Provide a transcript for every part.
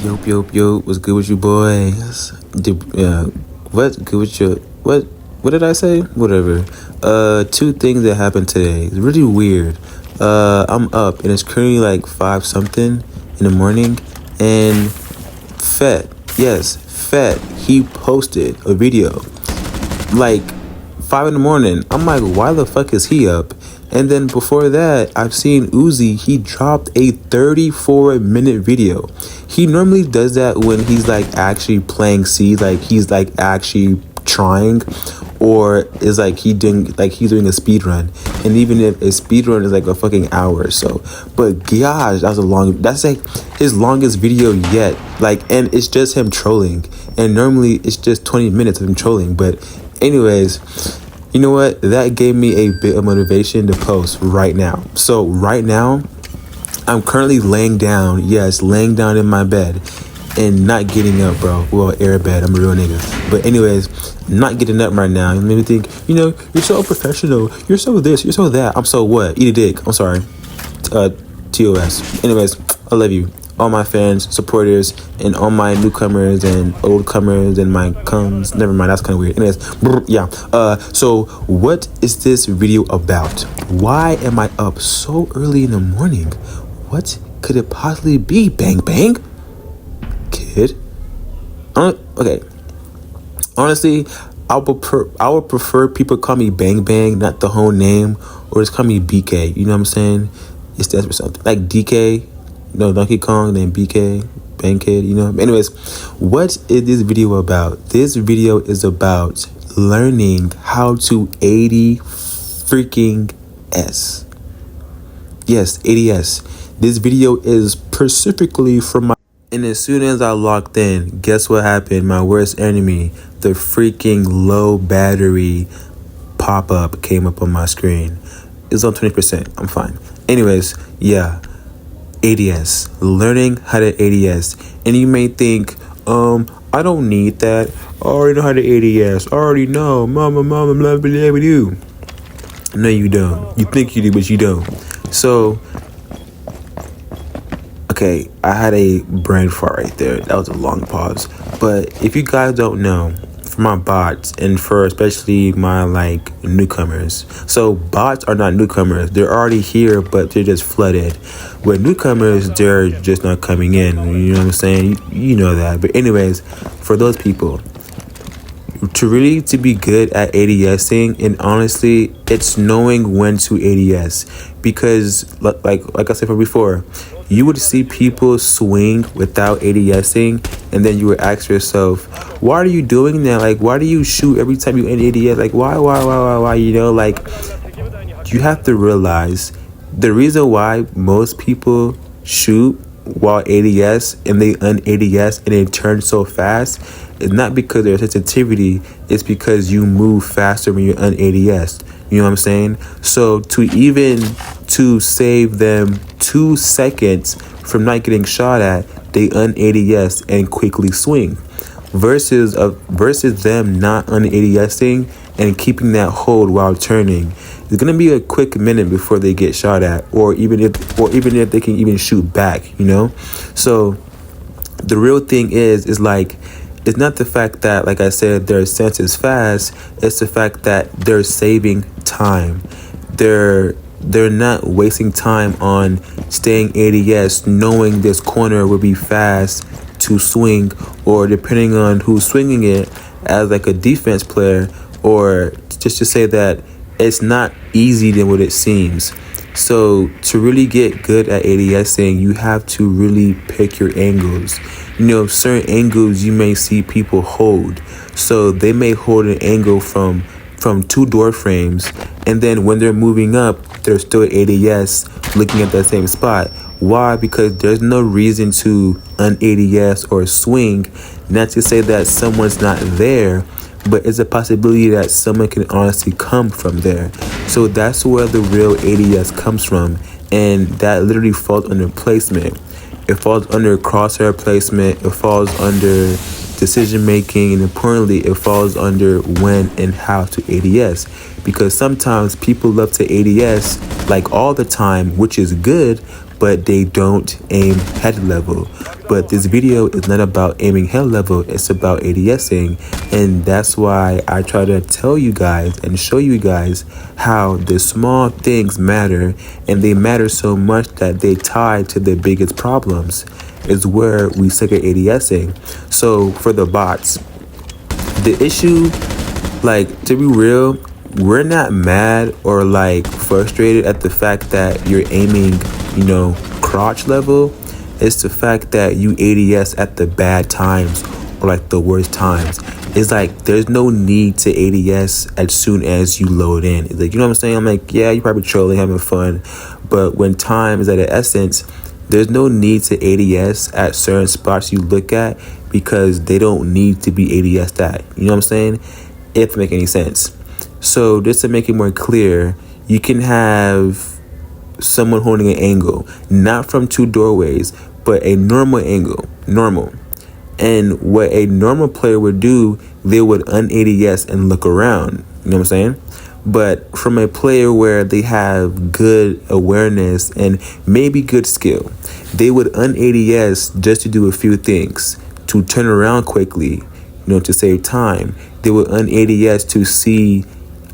Yo, what's good with you boys? What's good with your what did I say? Whatever. Two things that happened today. It's really weird. I'm up and it's currently like 5 something in the morning, and Fett, he posted a video like 5 in the morning. I'm like, why the fuck is he up? And then before that, I've seen Uzi, he dropped a 34-minute video. He normally does that when he's like actually playing C, like he's like actually trying, or is like he's doing a speed run. And even if a speed run is like a fucking hour or so, but gosh, that's like his longest video yet. Like, and it's just him trolling, and normally it's just 20 minutes of him trolling. But anyways, you know what? That gave me a bit of motivation to post right now. So right now, I'm currently laying down in my bed and not getting up, bro. Well, air bed. I'm a real nigga. But anyways, not getting up right now. You made me think, you're so professional. You're so this. You're so that. I'm so what? Eat a dick. I'm sorry. TOS. Anyways, I love you. All my fans, supporters, and all my newcomers and old comers and my comes. Never mind, that's kind of weird. Anyways, yeah. So what is this video about? Why am I up so early in the morning? What could it possibly be? Bang bang, kid. Okay. Honestly, I would prefer people call me Bang Bang, not the whole name, or just call me BK. You know what I'm saying? It's that or something like DK. No, Donkey Kong, then BK, Bang Kid, Anyways, what is this video about? This video is about learning how to 80 freaking S. Yes, 80S. This video is specifically for my... And as soon as I logged in, guess what happened? My worst enemy, the freaking low battery pop-up came up on my screen. It's on 20%. I'm fine. Anyways, yeah. ADS, learning how to ADS. And you may think, I don't need that. I already know how to ADS. I already know. Mama, blah, blah, blah, blah. No, you don't. You think you do, but you don't. So, okay, I had a brain fart right there. That was a long pause. But if you guys don't know, for my bots and for especially my like newcomers. So bots are not newcomers. They're already here, but they're just flooded. With newcomers, they're just not coming in. You know what I'm saying? You know that. But anyways, for those people, to be good at ADSing, and honestly, it's knowing when to ADS. Because like I said before, you would see people swing without ADSing, and then you would ask yourself, why are you doing that? Like, why do you shoot every time you end ADS? Like, why? Like, you have to realize the reason why most people shoot while ADS and they un-ADS and they turn so fast is not because of their sensitivity. It's because you move faster when you're un-ADS. You know what I'm saying? So to save them 2 seconds from not getting shot at, they un-ADS and quickly swing. Versus them not un-ADSing and keeping that hold while turning. It's gonna be a quick minute before they get shot at, or even if they can even shoot back. So the real thing is like, it's not the fact that, like I said, their sense is fast. It's the fact that they're saving time. They're not wasting time on staying ADS, knowing this corner will be fast to swing, or depending on who's swinging it, as like a defense player, or just to say that it's not easy than what it seems. So to really get good at ADSing, you have to really pick your angles. Certain angles you may see people hold. So they may hold an angle from 2 door frames, and then when they're moving up, they're still ADS looking at that same spot. Why? Because there's no reason to un-ADS or swing. Not to say that someone's not there, but it's a possibility that someone can honestly come from there. So that's where the real ADS comes from, and that literally falls under placement. It falls under crosshair placement. It falls under decision making, and importantly, it falls under when and how to ADS. Because sometimes people love to ADS like all the time, which is good, but they don't aim head level. But this video is not about aiming head level, it's about ADSing, and that's why I try to tell you guys and show you guys how the small things matter, and they matter so much that they tie to the biggest problems is where we suck at ADSing. So for the bots, the issue, like, to be real, we're not mad or like frustrated at the fact that you're aiming, crotch level. It's the fact that you ADS at the bad times or like the worst times. It's like there's no need to ADS as soon as you load in. It's like, you know what I'm saying? I'm like, yeah, you're probably trolling, having fun, but when time is at an essence, there's no need to ADS at certain spots you look at because they don't need to be ADS'd at. You know what I'm saying? If it make any sense. So just to make it more clear, you can have someone holding an angle, not from two doorways, but a normal angle, normal. And what a normal player would do, they would un-ADS and look around. You know what I'm saying? But from a player where they have good awareness and maybe good skill, they would un-ADS just to do a few things, to turn around quickly, to save time. They would un-ADS to see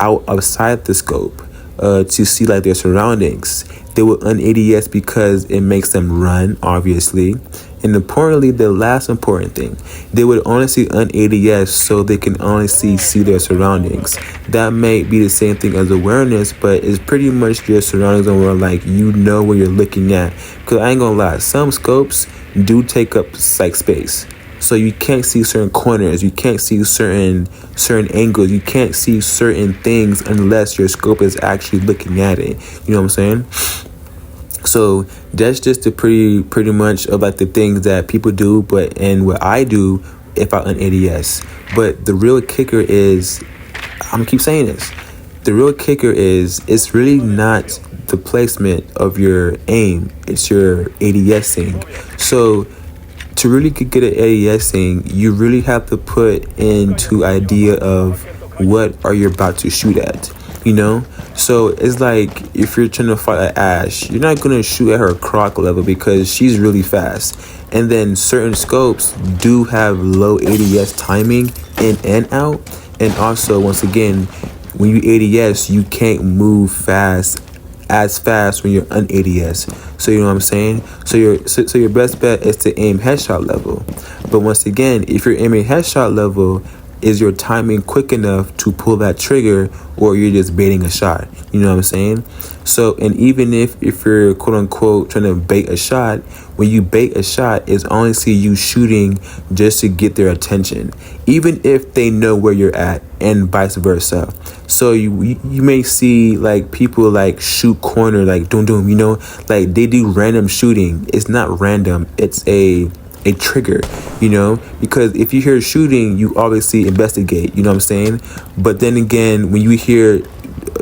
outside the scope, to see like their surroundings. They would un-ADS because it makes them run, obviously. And importantly, the last important thing, they would honestly un-ADS so they can honestly see their surroundings. That may be the same thing as awareness, but it's pretty much your surroundings and where like you know where you're looking at. Because I ain't gonna lie, some scopes do take up like space. So you can't see certain corners, you can't see certain angles, you can't see certain things unless your scope is actually looking at it. You know what I'm saying? So that's just the pretty much of like the things that people do, and what I do if I un-ADS. But the real kicker is, I'm gonna keep saying this, the real kicker is it's really not the placement of your aim, it's your ADSing. So to really get at ADSing, you really have to put into idea of what are you about to shoot at, So it's like if you're trying to fight at Ash, you're not going to shoot at her croc level because she's really fast. And then certain scopes do have low ADS timing in and out. And also, once again, when you ADS, you can't move as fast when you're un-ADS. So you know what I'm saying? So your best bet is to aim headshot level. But once again, if you're aiming headshot level, is your timing quick enough to pull that trigger, or you're just baiting a shot? You know what I'm saying? So, and even if you're quote unquote trying to bait a shot, when you bait a shot, it's honestly you shooting just to get their attention, even if they know where you're at, and vice versa. So you may see like people like shoot corner, like doom, like they do random shooting. It's not random, it's a trigger, because if you hear shooting, you obviously investigate, you know what I'm saying? But then again, when you hear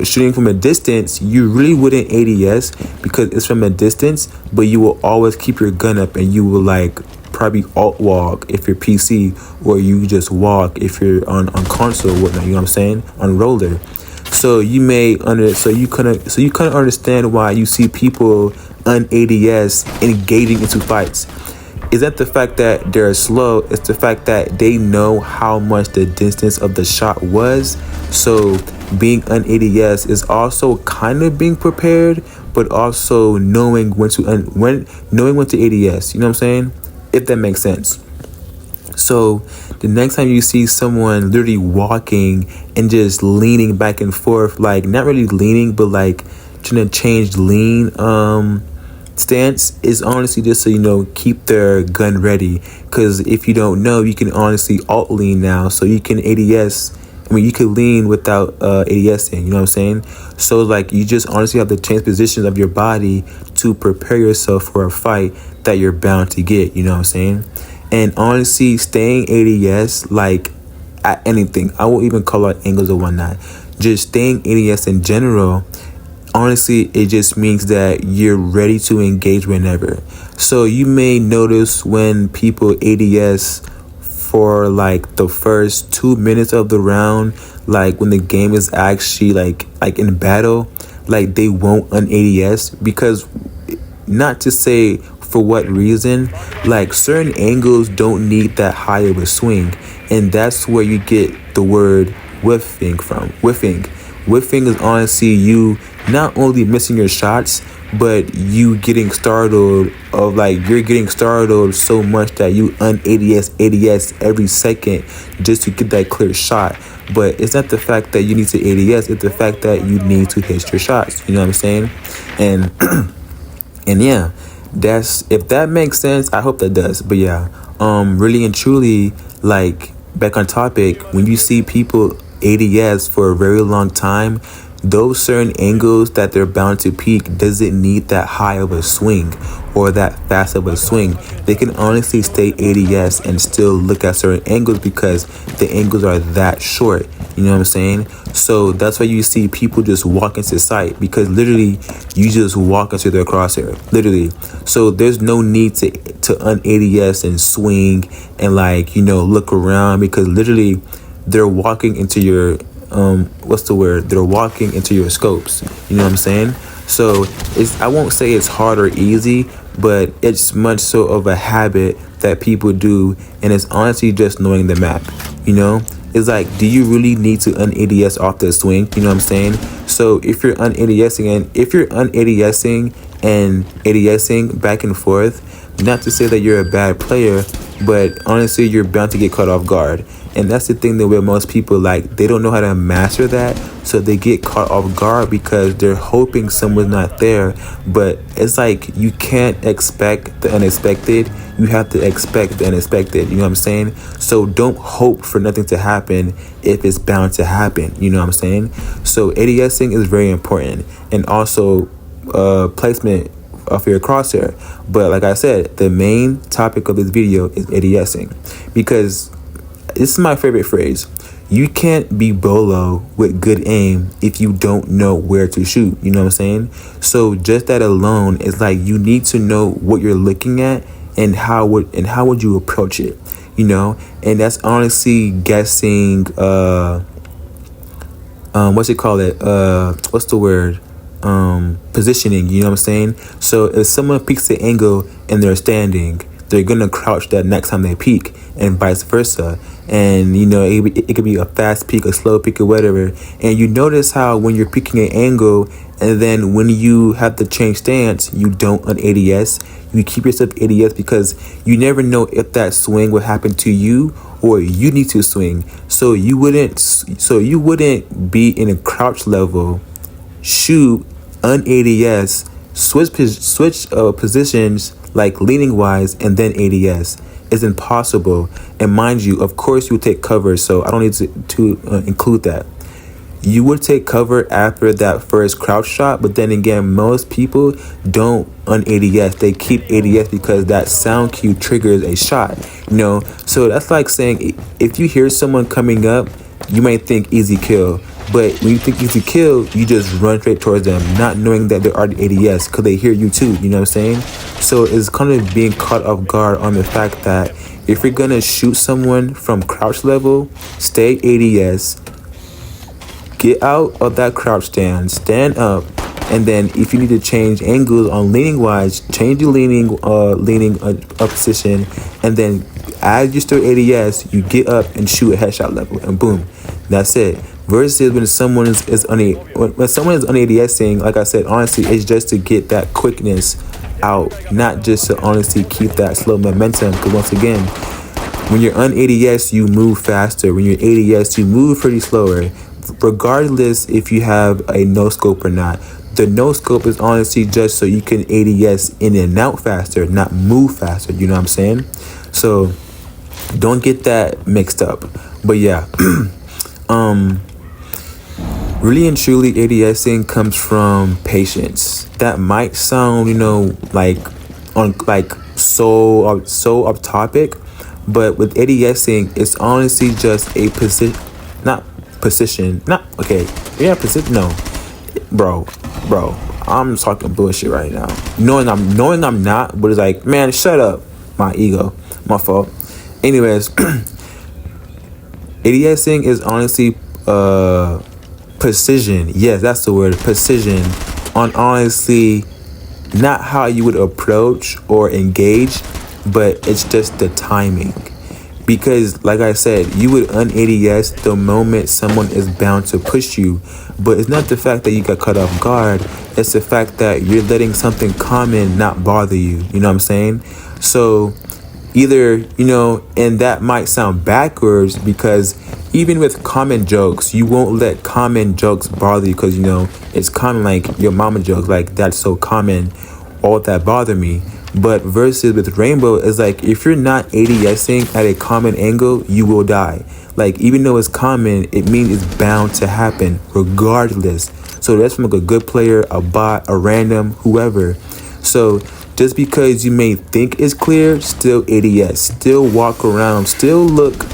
shooting from a distance, you really wouldn't ADS because it's from a distance, but you will always keep your gun up and you will like probably alt walk if you're PC, or you just walk if you're on console or whatnot, you know what I'm saying, on roller. So you kind of understand why you see people un-ADS engaging into fights. Is that the fact that they're slow? It's the fact that they know how much the distance of the shot was. So being un-ADS is also kind of being prepared, but also knowing when to ADS. You know what I'm saying? If that makes sense. So the next time you see someone literally walking and just leaning back and forth, like not really leaning, but like trying to change lean stance, is honestly just so keep their gun ready. Because if you don't know, you can honestly alt lean now, so you can ADS. You could lean without ADSing, you know what I'm saying? So like you just honestly have to change positions of your body to prepare yourself for a fight that you're bound to get, you know what I'm saying? And honestly, staying ADS like at anything, I won't even call out angles or whatnot, just staying ADS in general, honestly, it just means that you're ready to engage whenever. So you may notice when people ADS for like the first 2 minutes of the round, like when the game is actually like in battle, like they won't un-ADS because not to say for what reason. Like certain angles don't need that high of a swing, and that's where you get the word whiffing from. Whiffing is honestly you not only missing your shots, but you getting startled of like you're getting startled so much that you ADS every second just to get that clear shot. But it's not the fact that you need to ADS, it's the fact that you need to hit your shots. You know what I'm saying? And and yeah, that's, if that makes sense, I hope that does. But yeah, really and truly, like, back on topic, when you see people ADS for a very long time, those certain angles that they're bound to peak doesn't need that high of a swing or that fast of a swing. They can honestly stay ADS and still look at certain angles because the angles are that short. You know what I'm saying? So that's why you see people just walk into sight, because literally you just walk into their crosshair, literally. So there's no need to un-ADS and swing and, like, you know, look around, because literally they're walking into your they're walking into your scopes. You know what I'm saying? So I won't say it's hard or easy, but it's much so of a habit that people do, and it's honestly just knowing the map. You know, it's like, do you really need to un-ADS off the swing? You know what I'm saying? So if you're un-ADSing and ADSing back and forth, not to say that you're a bad player, but honestly, you're bound to get caught off guard. And that's the thing that where most people, like, they don't know how to master that, so they get caught off guard because they're hoping someone's not there. But it's like, you can't expect the unexpected, you have to expect the unexpected. You know what I'm saying? So don't hope for nothing to happen if it's bound to happen. You know what I'm saying? So ADSing is very important, and also placement of your crosshair. But like I said, the main topic of this video is ADSing, because this is my favorite phrase: you can't be bolo with good aim if you don't know where to shoot. You know what I'm saying? So just that alone is like, you need to know what you're looking at and how would you approach it. You know, and that's honestly guessing. Positioning. You know what I'm saying? So if someone peeks the angle and they're standing, they're gonna crouch that next time they peek, and vice versa. And you know, it could be a fast peek, a slow peek, or whatever. And you notice how when you're peeking an angle, and then when you have to change stance, you don't un-ADS. You keep yourself ADS because you never know if that swing will happen to you or you need to swing. So you wouldn't be in a crouch level, shoot, un-ADS, switch positions, like leaning wise, and then ADS. Is impossible. And mind you, of course you take cover, so I don't need to include that. You would take cover after that first crouch shot, but then again, most people don't un-ADS. They keep ADS because that sound cue triggers a shot. You know, so that's like saying, if you hear someone coming up, you might think easy kill. But when you think easy kill, you just run straight towards them, not knowing that they're already ADS, because they hear you too. You know what I'm saying? So it's kind of being caught off guard on the fact that if you're gonna shoot someone from crouch level, stay ADS, get out of that crouch stand, stand up, and then if you need to change angles on leaning wise, change your leaning up position, and then as you still ADS, you get up and shoot a headshot level, and boom, that's it. Versus when someone is un-ADSing, like I said, honestly, it's just to get that quickness out, not just to honestly keep that slow momentum. Because once again, when you're un-ADS, you move faster. When you're ADS, you move pretty slower, regardless if you have a no scope or not. The no scope is honestly just so you can ADS in and out faster, not move faster. You know what I'm saying? So don't get that mixed up. But yeah, really and truly, ADSing comes from patience. That might sound, you know, so off topic, but with ADSing, it's honestly just a position, no, bro, I'm talking bullshit right now. Knowing I'm not, but it's like, man, shut up, my ego, my fault. Anyways, ADSing is honestly precision. Yes, that's the word, precision, on honestly not how you would approach or engage, but it's just the timing. Because, like I said, you would un-ADS the moment someone is bound to push you. But it's not the fact that you got caught off guard. It's the fact that you're letting something common not bother you. You know what I'm saying? So either, and that might sound backwards because even with common jokes, you won't let common jokes bother you because, it's common, like your mama jokes, like that's so common, all that bother me. But versus with Rainbow, it's like if you're not ADSing at a common angle, you will die. Like even though it's common, it means it's bound to happen regardless. So that's from like a good player, a bot, a random, whoever. So just because you may think it's clear, still ADS, still walk around, still look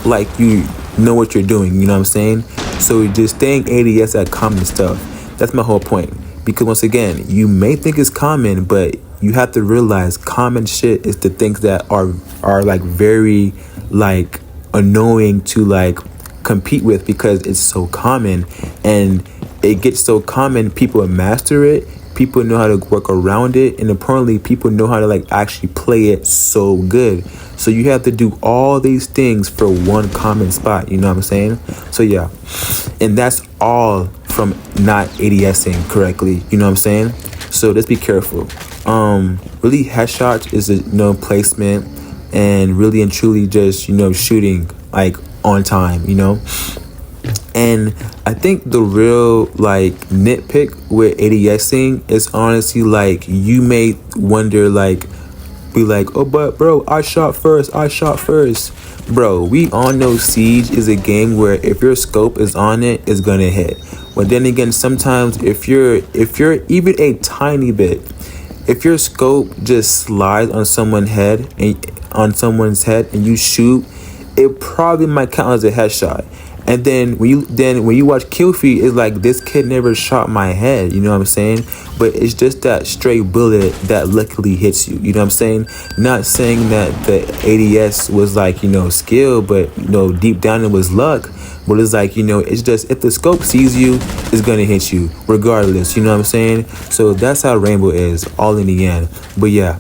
like you know what you're doing. You know what I'm saying? So just staying ADS at common stuff. That's my whole point. Because once again, you may think it's common, but you have to realize common shit is the things that are like very like annoying to like compete with because it's so common, and it gets so common, people master it, people know how to work around it, and apparently people know how to like actually play it so good. So you have to do all these things for one common spot, you know what I'm saying? So yeah, and that's all from not ADSing correctly, you know what I'm saying? So let's be careful. Really headshots is a placement, and really and truly just shooting like on time, And I think the real like nitpick with ADSing is honestly like you may wonder like be like, oh but bro, I shot first. Bro, we all know Siege is a game where if your scope is on it, it's gonna hit. But then again, sometimes if you're even a tiny bit, if your scope just slides on someone's head and you shoot, it probably might count as a headshot. And then when you watch kill feed, it's like this kid never shot my head, you know what I'm saying? But it's just that stray bullet that luckily hits you, you know what I'm saying? Not saying that the ADS was like, skill, but deep down it was luck. But it's like, it's just if the scope sees you, it's gonna hit you regardless, you know what I'm saying? So that's how Rainbow is, all in the end. But yeah,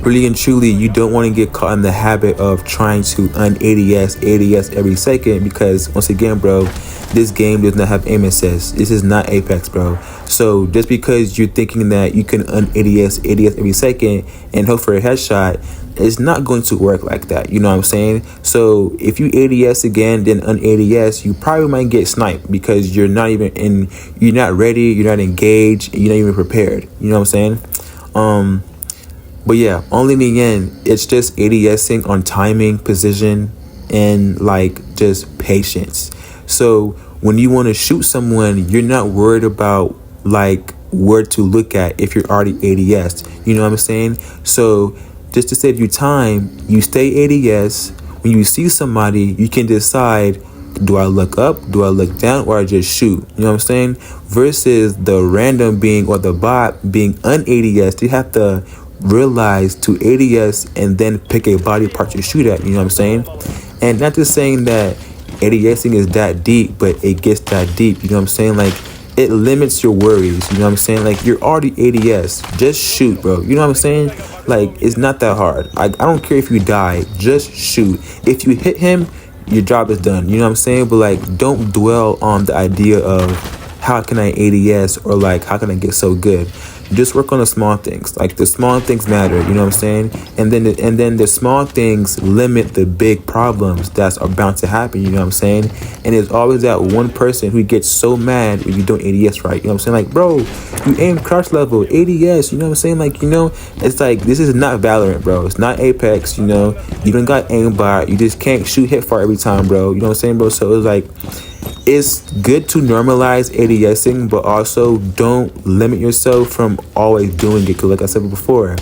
really and truly, you don't want to get caught in the habit of trying to un-ADS every second, because once again, bro, this game does not have aim assist. This is not Apex, bro. So just because you're thinking that you can un-ADS every second and hope for a headshot, it's not going to work like that, you know what I'm saying? So if you ADS again, then un-ADS, you probably might get sniped because you're not ready, you're not engaged, you're not even prepared, you know what I'm saying? But yeah, only in the end, it's just ADSing on timing, precision, and like just patience. So when you want to shoot someone, you're not worried about like where to look at if you're already ADS. You know what I'm saying? So just to save you time, you stay ADS. When you see somebody, you can decide, do I look up, do I look down, or I just shoot? You know what I'm saying? Versus the random being or the bot being un-ADS, you have to realize to ADS and then pick a body part to shoot at, you know what I'm saying? And not just saying that ADSing is that deep, but it gets that deep, you know what I'm saying? Like, it limits your worries, you know what I'm saying? Like, you're already ADS, just shoot, bro, you know what I'm saying? Like, it's not that hard. I don't care if you die, just shoot. If you hit him, your job is done, you know what I'm saying? But like, don't dwell on the idea of how can I ADS or like how can I get so good. Just work on the small things. Like, the small things matter, you know what I'm saying? And then the small things limit the big problems that are bound to happen, you know what I'm saying? And there's always that one person who gets so mad when you don't ADS right, you know what I'm saying? Like, bro, you aim crouch level, ADS, you know what I'm saying? Like, it's like, this is not Valorant, bro. It's not Apex, you don't got aimbot. You just can't shoot hit far every time, bro. You know what I'm saying, bro? So it's like, it's good to normalize ADSing, but also don't limit yourself from always doing it. Because like I said before,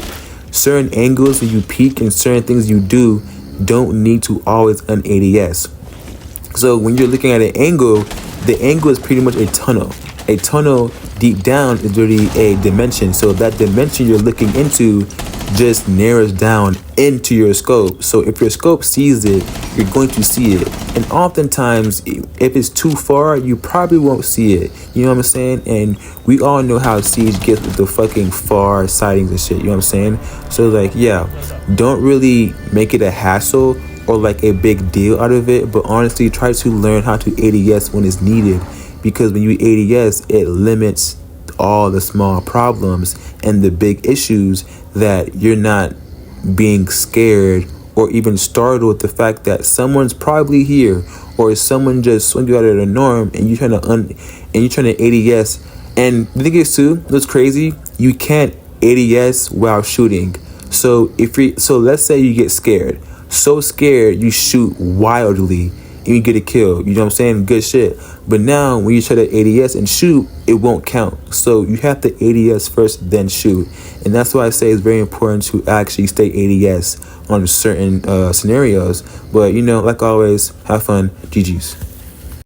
certain angles when you peek and certain things you do don't need to always un-ADS. So when you're looking at an angle, the angle is pretty much a tunnel. A tunnel deep down is really a dimension. So that dimension you're looking into just narrows down into your scope. So if your scope sees it, you're going to see it. And oftentimes, if it's too far, you probably won't see it. You know what I'm saying? And we all know how Siege gets with the fucking far sightings and shit. You know what I'm saying? So like, yeah, don't really make it a hassle or like a big deal out of it. But honestly, try to learn how to ADS when it's needed. Because when you ADS, it limits all the small problems and the big issues that you're not being scared or even startled with the fact that someone's probably here or someone just swung you out of the norm and you're trying to ADS. And the thing is too, what's crazy, you can't ADS while shooting. So let's say you get scared, so scared you shoot wildly and you get a kill. You know what I'm saying? Good shit. But now when you try to ADS and shoot, it won't count. So you have to ADS first, then shoot. And that's why I say it's very important to actually stay ADS on certain scenarios. But like always, have fun. GG's.